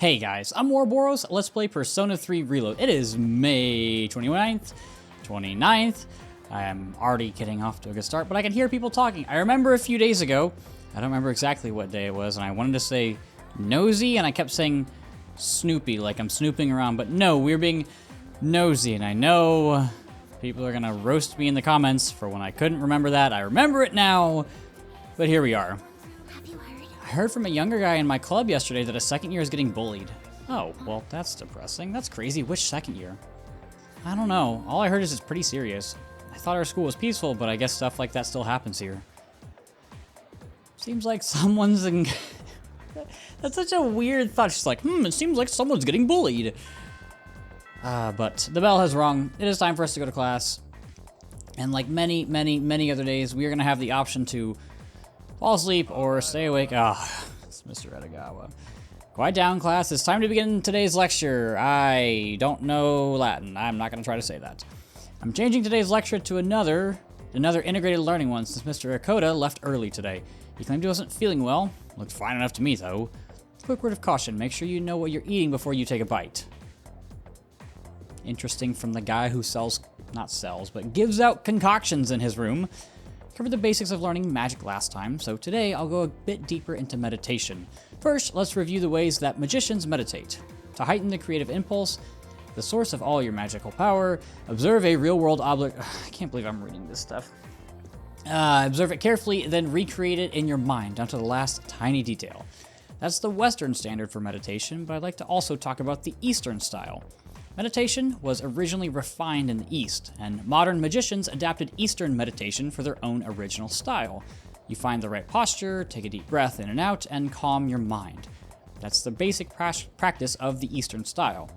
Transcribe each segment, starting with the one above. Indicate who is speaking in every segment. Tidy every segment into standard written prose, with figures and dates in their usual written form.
Speaker 1: Hey guys, I'm Ouroboros. Let's play Persona 3 Reload. It is May 29th. I am already getting off to a good start, but I can hear people talking. I remember a few days ago, I don't remember exactly what day it was, and I wanted to say nosy, and I kept saying snoopy, like I'm snooping around, but no, we're being nosy, and I know people are gonna roast me in the comments for when I couldn't remember that. I remember it now, but here we are. I heard from a younger guy in my club yesterday that a second year is getting bullied. Oh, well, that's depressing. That's crazy. Which second year? I don't know. All I heard is it's pretty serious. I thought our school was peaceful, but I guess stuff like that still happens here. Seems like someone's in... That's such a weird thought. She's like, it seems like someone's getting bullied. But the bell has rung. It is time for us to go to class. And like many other days, we are going to have the option to fall asleep or stay awake. It's Mr. Edagawa. Quiet down, class. It's time to begin today's lecture. I don't know Latin. I'm not going to try to say that. I'm changing today's lecture to another integrated learning one since Mr. Akoda left early today. He claimed he wasn't feeling well. Looked fine enough to me, though. Quick word of caution. Make sure you know what you're eating before you take a bite. Interesting from the guy who gives out concoctions in his room. Covered the basics of learning magic last time, so today I'll go a bit deeper into meditation. First, let's review the ways that magicians meditate. To heighten the creative impulse, the source of all your magical power, observe a real-world object. I can't believe I'm reading this stuff. Observe it carefully, then recreate it in your mind down to the last tiny detail. That's the Western standard for meditation, but I'd like to also talk about the Eastern style. Meditation was originally refined in the East, and modern magicians adapted Eastern meditation for their own original style. You find the right posture, take a deep breath in and out, and calm your mind. That's the basic practice of the Eastern style.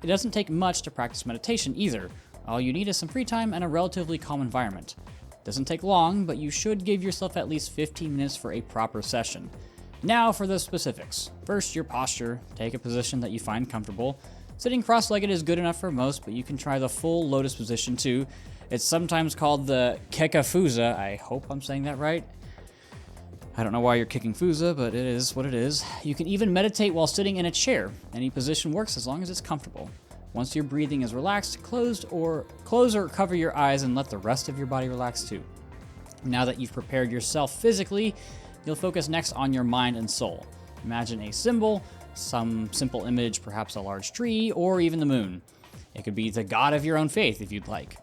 Speaker 1: It doesn't take much to practice meditation either. All you need is some free time and a relatively calm environment. It doesn't take long, but you should give yourself at least 15 minutes for a proper session. Now for the specifics. First, your posture. Take a position that you find comfortable. Sitting cross-legged is good enough for most, but you can try the full lotus position too. It's sometimes called the Kekafusa. I hope I'm saying that right. I don't know why you're kicking Fusa, but it is what it is. You can even meditate while sitting in a chair. Any position works as long as it's comfortable. Once your breathing is relaxed, close or cover your eyes and let the rest of your body relax too. Now that you've prepared yourself physically, you'll focus next on your mind and soul. Imagine a symbol, some simple image, perhaps a large tree, or even the moon. It could be the god of your own faith if you'd like.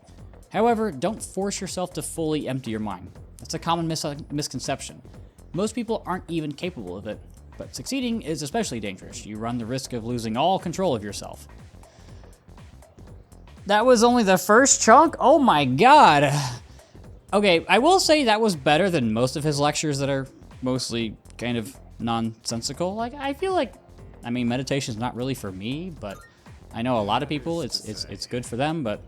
Speaker 1: However, don't force yourself to fully empty your mind. That's a common misconception. Most people aren't even capable of it, but succeeding is especially dangerous. You run the risk of losing all control of yourself. That was only the first chunk? Oh my god! Okay, I will say that was better than most of his lectures that are mostly kind of nonsensical. Like, I feel like, meditation's not really for me, but I know a lot of people, it's good for them, but...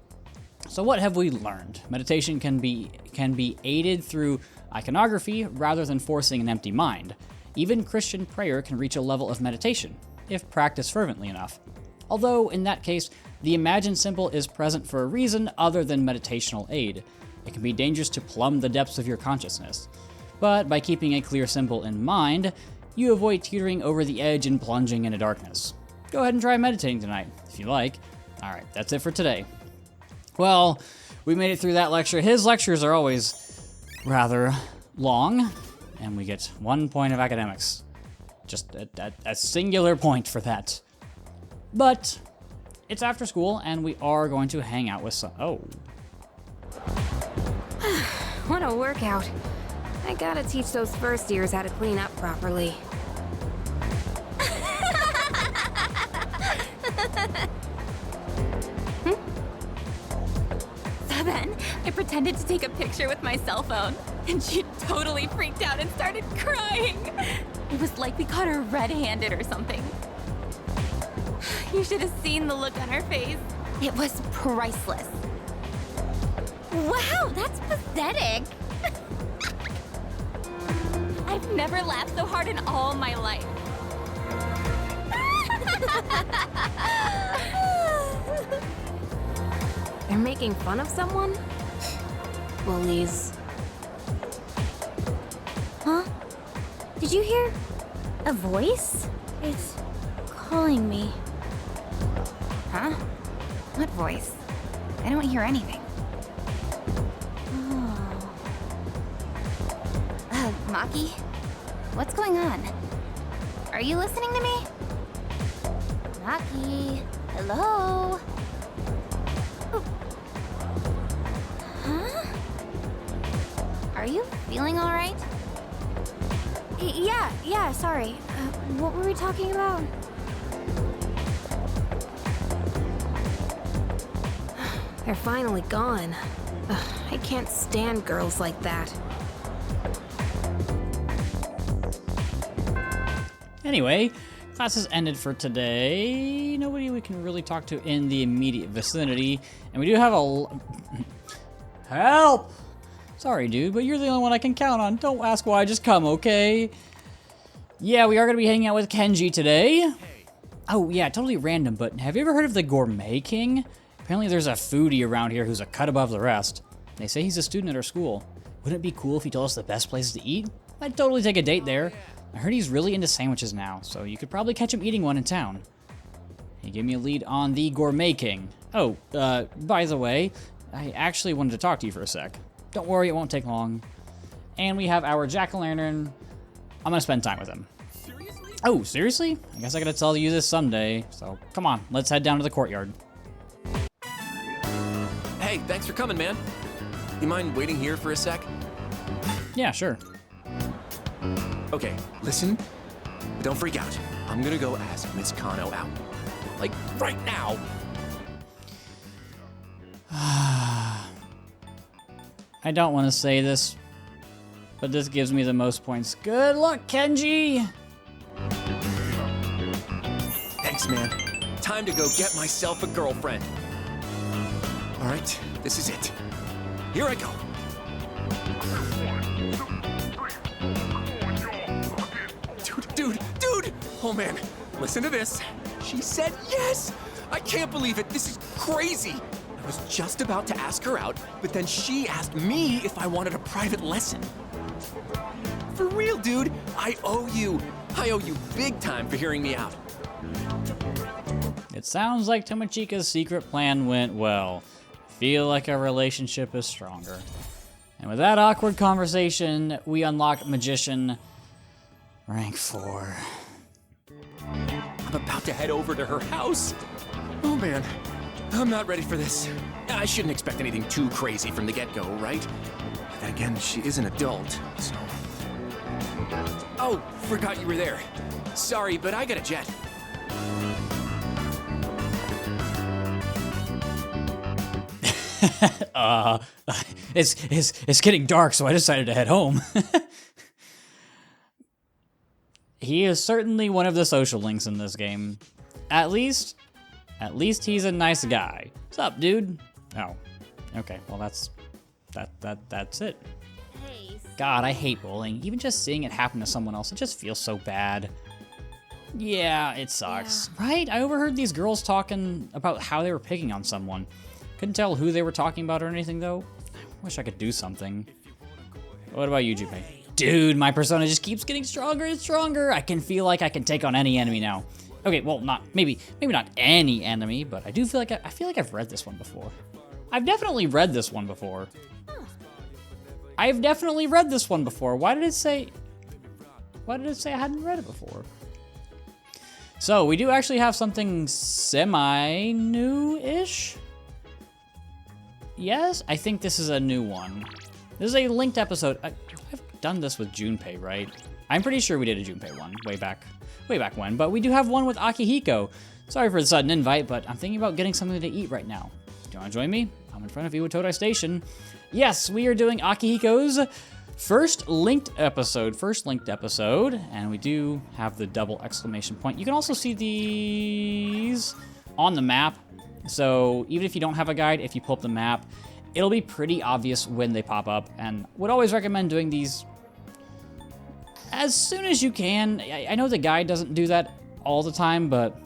Speaker 1: So what have we learned? Meditation can be aided through iconography rather than forcing an empty mind. Even Christian prayer can reach a level of meditation, if practiced fervently enough. Although, in that case, the imagined symbol is present for a reason other than meditational aid. It can be dangerous to plumb the depths of your consciousness. But by keeping a clear symbol in mind, you avoid teetering over the edge and plunging into darkness. Go ahead and try meditating tonight, if you like. Alright, that's it for today. Well, we made it through that lecture. His lectures are always rather long, and we get 1 point of academics. Just a singular point for that. But it's after school, and we are going to hang out with some... Oh.
Speaker 2: What a workout. I gotta teach those first years how to clean up properly.
Speaker 3: So then, I pretended to take a picture with my cell phone, and she totally freaked out and started crying. It was like we caught her red-handed or something. You should have seen the look on her face. It was priceless. Wow, that's pathetic. I've never laughed so hard in all my life.
Speaker 2: They're making fun of someone? Bullies.
Speaker 4: Huh? Did you hear a voice? It's
Speaker 3: calling me?
Speaker 2: Huh? What voice? I don't hear anything.
Speaker 3: Oh.
Speaker 2: Maki? What's going on? Are you listening to me? Maki? Hello? Huh? Are you feeling alright?
Speaker 4: Yeah, sorry. What were we talking about?
Speaker 2: They're finally gone. Ugh, I can't stand girls like that.
Speaker 1: Anyway, class has ended for today. Nobody we can really talk to in the immediate vicinity. And we do have a... Help! Sorry, dude, but you're the only one I can count on. Don't ask why, just come, okay? Yeah, we are going to be hanging out with Kenji today. Oh, yeah, totally random, but have you ever heard of the Gourmet King? Apparently there's a foodie around here who's a cut above the rest. They say he's a student at our school. Wouldn't it be cool if he told us the best places to eat? I'd totally take a date there. I heard he's really into sandwiches now, so you could probably catch him eating one in town. He gave me a lead on the Gourmet King. Oh, by the way, I actually wanted to talk to you for a sec. Don't worry, it won't take long. And we have our jack-o'-lantern. I'm gonna spend time with him. Seriously? Oh, seriously? I guess I gotta tell you this someday. So, come on, let's head down to the courtyard.
Speaker 5: Hey, thanks for coming, man. You mind waiting here for a sec?
Speaker 1: Yeah, sure.
Speaker 5: Okay, listen, but don't freak out. I'm gonna go ask Miss Kano out. Like, right now.
Speaker 1: I don't want to say this, but this gives me the most points. Good luck, Kenji!
Speaker 5: Thanks, man. Time to go get myself a girlfriend. All right, this is it. Here I go. Dude! Oh man, listen to this. She said yes! I can't believe it. This is crazy. I was just about to ask her out, but then she asked me if I wanted a private lesson. For real, dude. I owe you big time for hearing me out.
Speaker 1: It sounds like Tomochika's secret plan went well. I feel like our relationship is stronger. And with that awkward conversation, we unlock Magician rank 4.
Speaker 5: I'm about to head over to her house. Oh man, I'm not ready for this. I shouldn't expect anything too crazy from the get-go, right? But then again, she is an adult, so... Oh, forgot you were there. Sorry, but I got a jet.
Speaker 1: It's getting dark, so I decided to head home. He is certainly one of the social links in this game. At least he's a nice guy. What's up, dude? Oh, okay. Well, that's it.
Speaker 3: Hey,
Speaker 1: God, I hate bullying. Even just seeing it happen to someone else, it just feels so bad. Yeah, it sucks, right? I overheard these girls talking about how they were picking on someone. Couldn't tell who they were talking about or anything, though. I wish I could do something. What about you, Junpei? Dude, my persona just keeps getting stronger and stronger. I can feel like I can take on any enemy now. Okay, well, maybe not any enemy, but I do feel like I've read this one before. I've definitely read this one before. I've definitely read this one before. Why did it say I hadn't read it before? So, we do actually have something semi-new-ish. Yes, I think this is a new one. This is a linked episode. I've done this with Junpei, right? I'm pretty sure we did a Junpei one way back when, but we do have one with Akihiko. Sorry for the sudden invite, but I'm thinking about getting something to eat right now. Do you want to join me? I'm in front of Iwatodai Station. Yes, we are doing Akihiko's first linked episode, and we do have the double exclamation point. You can also see these on the map, so even if you don't have a guide, if you pull up the map, it'll be pretty obvious when they pop up, and would always recommend doing these as soon as you can. I know the guide doesn't do that all the time, but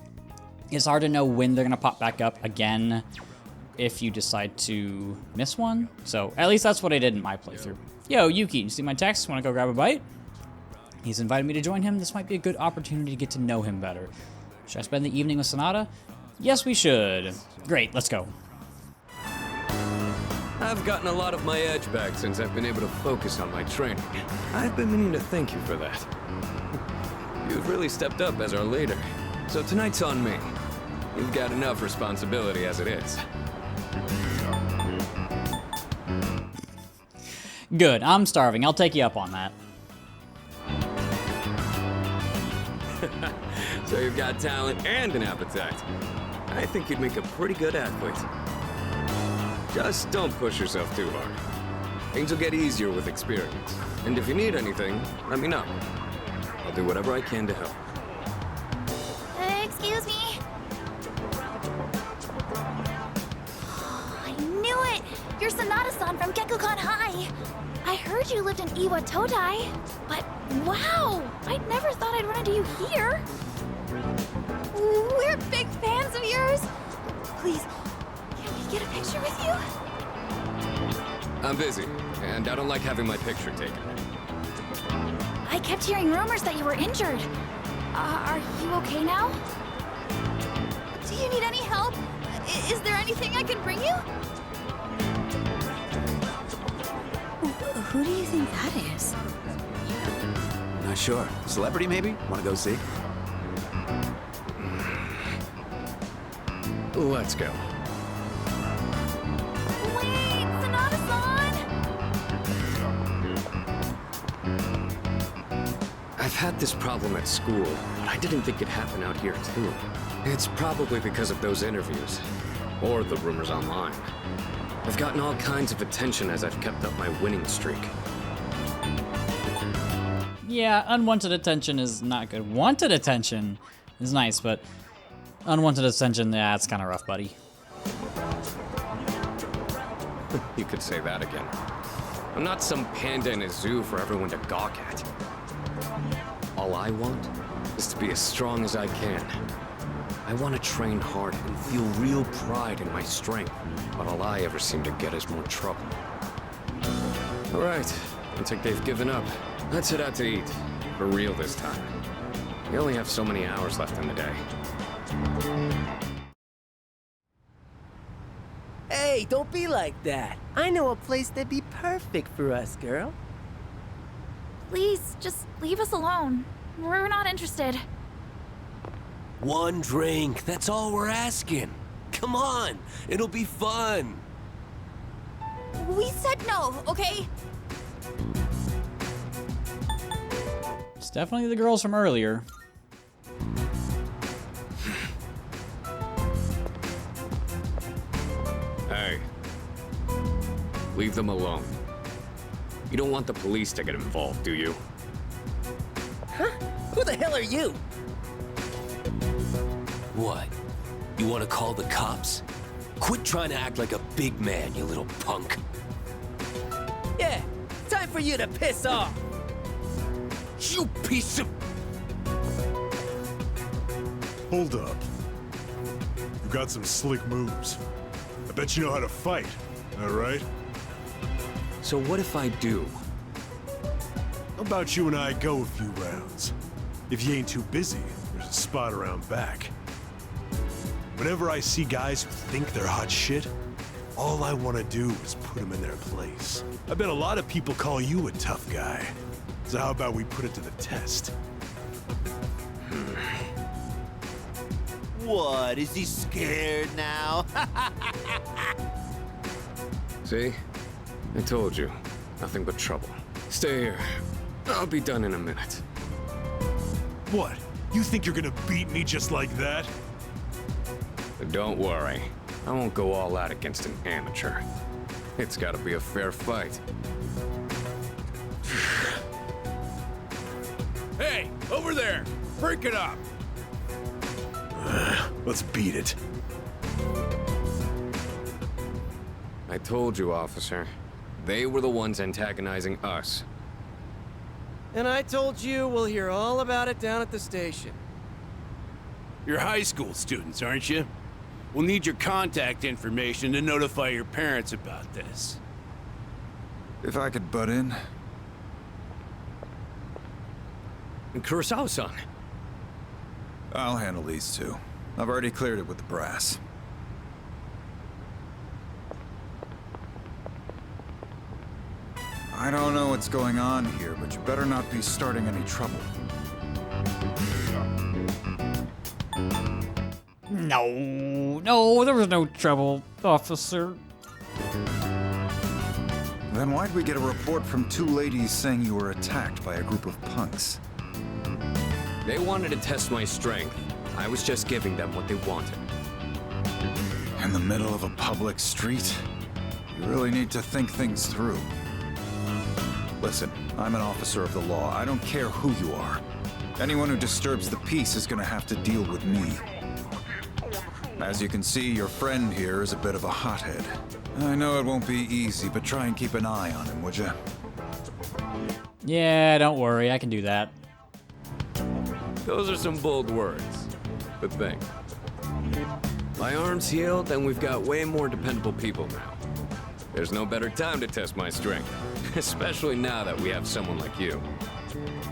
Speaker 1: it's hard to know when they're gonna pop back up again if you decide to miss one. So at least that's what I did in my playthrough. Yo, Yuki, you see my text? Wanna go grab a bite? He's invited me to join him. This might be a good opportunity to get to know him better. Should I spend the evening with Sonata? Yes, we should. Great, let's go.
Speaker 6: I've gotten a lot of my edge back since I've been able to focus on my training. I've been meaning to thank you for that. You've really stepped up as our leader, so tonight's on me. You've got enough responsibility as it is.
Speaker 1: Good, I'm starving. I'll take you up on that.
Speaker 6: So you've got talent and an appetite. I think you'd make a pretty good athlete. Just don't push yourself too hard. Things will get easier with experience. And if you need anything, let me know. I'll do whatever I can to help.
Speaker 4: Excuse me? I knew it! You're Sonata-san from Gekukan High! I heard you lived in Iwa Todai, but wow! I never thought I'd run into you here! We're big fans of yours! Please, can we get a picture with you?
Speaker 6: I'm busy, and I don't like having my picture taken.
Speaker 4: I kept hearing rumors that you were injured. Are you okay now? Do you need any help? Is there anything I can bring you? Who do you think that is?
Speaker 7: Not sure. Celebrity, maybe? Want to go see?
Speaker 6: Let's go.
Speaker 4: Wait, Sonata-san!
Speaker 6: I've had this problem at school, but I didn't think it'd happen out here too. It's probably because of those interviews, or the rumors online. I've gotten all kinds of attention as I've kept up my winning streak.
Speaker 1: Yeah, unwanted attention is not good. Wanted attention is nice, but unwanted attention, yeah, it's kind of rough, buddy.
Speaker 6: You could say that again. I'm not some panda in a zoo for everyone to gawk at. All I want is to be as strong as I can. I want to train hard and feel real pride in my strength, but all I ever seem to get is more trouble. All right, looks like they've given up. Let's head out to eat. For real this time. We only have so many hours left in the day.
Speaker 8: Hey, don't be like that. I know a place that'd be perfect for us, girl.
Speaker 4: Please, just leave us alone. We're not interested.
Speaker 9: One drink, that's all we're asking. Come on, it'll be fun.
Speaker 4: We said no, okay?
Speaker 1: It's definitely the girls from earlier.
Speaker 6: Hey. Leave them alone. You don't want the police to get involved, do you?
Speaker 8: Huh? Who the hell are you?
Speaker 9: What? You want to call the cops? Quit trying to act like a big man, you little punk.
Speaker 8: Yeah, time for you to piss off.
Speaker 9: You piece of...
Speaker 10: Hold up. You've got some slick moves. I bet you know how to fight, all right?
Speaker 6: So what if I do?
Speaker 10: How about you and I go a few rounds? If you ain't too busy, there's a spot around back. Whenever I see guys who think they're hot shit, all I want to do is put them in their place. I bet a lot of people call you a tough guy. So how about we put it to the test?
Speaker 7: What? Is he scared now?
Speaker 6: See? I told you. Nothing but trouble. Stay here. I'll be done in a minute.
Speaker 10: What? You think you're gonna beat me just like that?
Speaker 6: But don't worry. I won't go all out against an amateur. It's gotta be a fair fight.
Speaker 9: Hey, over there! Break it up!
Speaker 10: Let's beat it.
Speaker 6: I told you, officer. They were the ones antagonizing us.
Speaker 8: And I told you we'll hear all about it down at the station.
Speaker 11: You're high school students, aren't you? We'll need your contact information to notify your parents about this.
Speaker 12: If I could butt in.
Speaker 6: And Kurosawa-san.
Speaker 12: I'll handle these two. I've already cleared it with the brass. I don't know what's going on here, but you better not be starting any trouble.
Speaker 1: No, there was no trouble, officer.
Speaker 12: Then why'd we get a report from two ladies saying you were attacked by a group of punks?
Speaker 6: They wanted to test my strength. I was just giving them what they wanted.
Speaker 12: In the middle of a public street? You really need to think things through. Listen, I'm an officer of the law. I don't care who you are. Anyone who disturbs the peace is gonna have to deal with me. As you can see, your friend here is a bit of a hothead. I know it won't be easy, but try and keep an eye on him, would you?
Speaker 1: Yeah, don't worry, I can do that.
Speaker 6: Those are some bold words. But think. My arm's healed, and we've got way more dependable people now. There's no better time to test my strength, especially now that we have someone like you.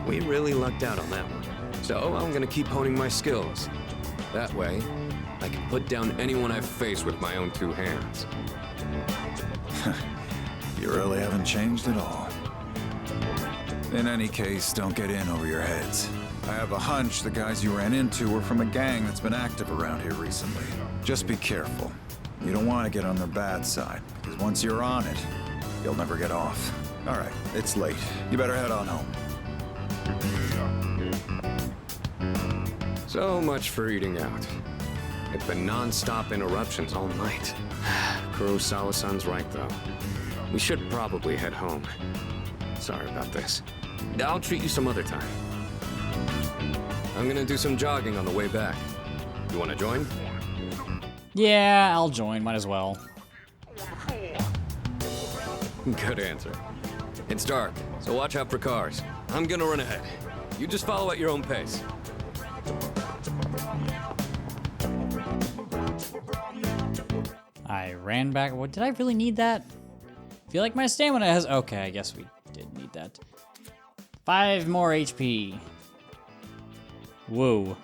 Speaker 6: We really lucked out on that one. So I'm gonna keep honing my skills. That way, I can put down anyone I face with my own two hands.
Speaker 12: You really haven't changed at all. In any case, don't get in over your heads. I have a hunch the guys you ran into were from a gang that's been active around here recently. Just be careful. You don't want to get on their bad side, because once you're on it, you'll never get off. All right, it's late. You better head on home.
Speaker 6: So much for eating out. It's been non-stop interruptions all night. Kurosawa-san's right, though. We should probably head home. Sorry about this. I'll treat you some other time. I'm gonna do some jogging on the way back. You wanna join?
Speaker 1: Yeah, I'll join, might as well.
Speaker 6: Good answer. It's dark, so watch out for cars. I'm gonna run ahead. You just follow at your own pace.
Speaker 1: I ran back. What, did I really need that? Feel like my stamina has... Okay, I guess we did need that. 5 more HP. Whoa.